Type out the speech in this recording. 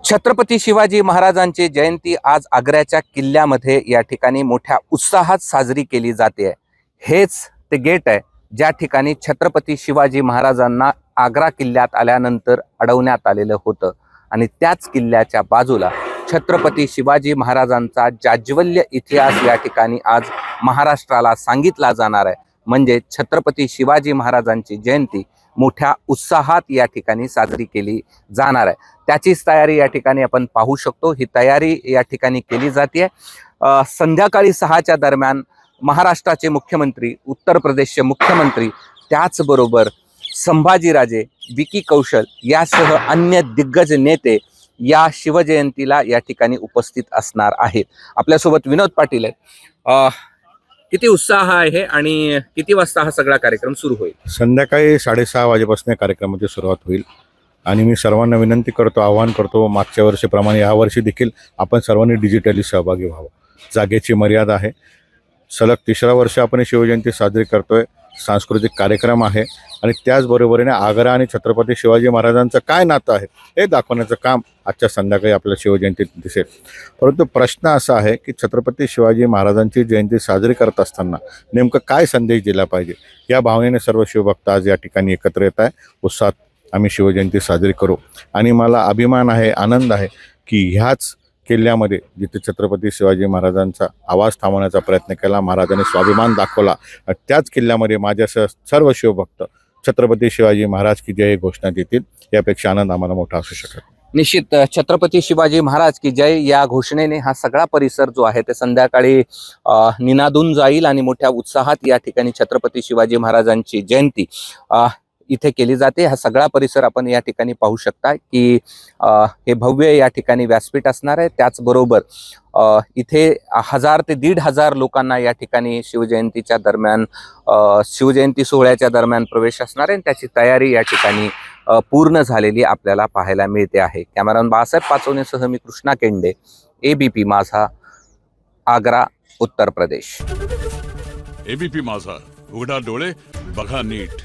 छत्रपती शिवाजी महाराजांची जयंती आज आग्र्याच्या किल्ल्यामध्ये या ठिकाणी मोठ्या उत्साहात साजरी केली जाते. हेच ते गेट आहे ज्या ठिकाणी छत्रपती शिवाजी महाराजांना आग्रा किल्ल्यात आल्यानंतर अडवण्यात आलेलं होतं आणि त्याच किल्ल्याच्या बाजूला छत्रपती शिवाजी महाराजांचा जाज्वल्य इतिहास या ठिकाणी आज महाराष्ट्राला सांगितला जाणार आहे. म्हणजे छत्रपती शिवाजी महाराजांची जयंती मोठ्या उत्साहात या ठिकाणी साजरी केली जाणार आहे. त्याचीच तयारी या ठिकाणी आपण पाहू शकतो. ही तयारी या ठिकाणी केली जाते. संध्याकाळी 6च्या दरम्यान महाराष्ट्राचे मुख्यमंत्री, उत्तर प्रदेशचे मुख्यमंत्री, त्याचबरोबर संभाजीराजे, विकी कौशल यासह अन्य दिग्गज नेते या शिवजयंतीला या ठिकाणी उपस्थित असणार आहेत. आपल्यासोबत विनोद पाटील आहेत. किती उत्साह आहे आणि किती वाजता हा सगळा कार्यक्रम सुरू होईल? संध्याकाळी 6:30 वाजेपासून कार्यक्रमाची सुरुवात होईल आणि मी सर्वांना विनंती करतो, आवाहन करतो, मागच्या वर्षीप्रमाणे यावर्षी देखील आपण सर्वांनी डिजिटली सहभागी व्हावं. जागेची मर्यादा आहे. सलग 3रा वर्ष आपण शिवजयंती साजरी करतोय. सांस्कृतिक कार्यक्रम आहे आणि त्याचबरोबरीने आग्रा आणि छत्रपती शिवाजी महाराजांचं काय नातं आहे हे दाखवण्याचं काम आजच्या संध्याकाळी आपल्या शिवजयंतीत दिसेल. परंतु प्रश्न असा आहे की छत्रपती शिवाजी महाराजांची जयंती साजरी करत असताना नेमकं काय संदेश दिला पाहिजे, या भावनेने सर्व शिवभक्त आज या ठिकाणी एकत्र येत आहे. उत्साहात आम्ही शिवजयंती साजरी करू आणि मला अभिमान आहे, आनंद आहे की ह्याच किल्ल्यामध्ये जिथे छत्रपती शिवाजी महाराजांचा आवाज थांबवण्याचा प्रयत्न केला, महाराजांनी स्वाभिमान दाखवला, त्याच किल्ल्यामध्ये माझ्यासह सर्व शिवभक्त छत्रपती शिवाजी महाराज की जय घोषणा देतील. यापेक्षा आनंद आम्हाला मोठा असू शकत. निश्चित छत्रपती शिवाजी महाराज की जय या घोषणेने हा सगळा परिसर जो आहे ते संध्याकाळी निनादून जाईल आणि मोठ्या उत्साहात या ठिकाणी छत्रपती शिवाजी महाराजांची जयंती इथे केली जाते. हा सगळा परिसर आपण या ठिकाणी पाहू शकता की हे भव्य या ठिकाणी व्यासपीठ असणार आहे. त्याचबरोबर इथे 1000 ते 1500 लोकांना या ठिकाणी शिवजयंतीच्या दरम्यान शिवजयंती सोहळ्याच्या दरम्यान प्रवेश असणार आहे. त्याची तयारी या ठिकाणी पूर्ण झालेली आपल्याला पाहायला मिळते आहे. कॅमेरामन बाळासाहेब पाचवणेसह मी कृष्णा केंडे, एबीपी माझा, आग्रा, उत्तर प्रदेश. एबीपी माझा, उघडा डोळे बघा नीट.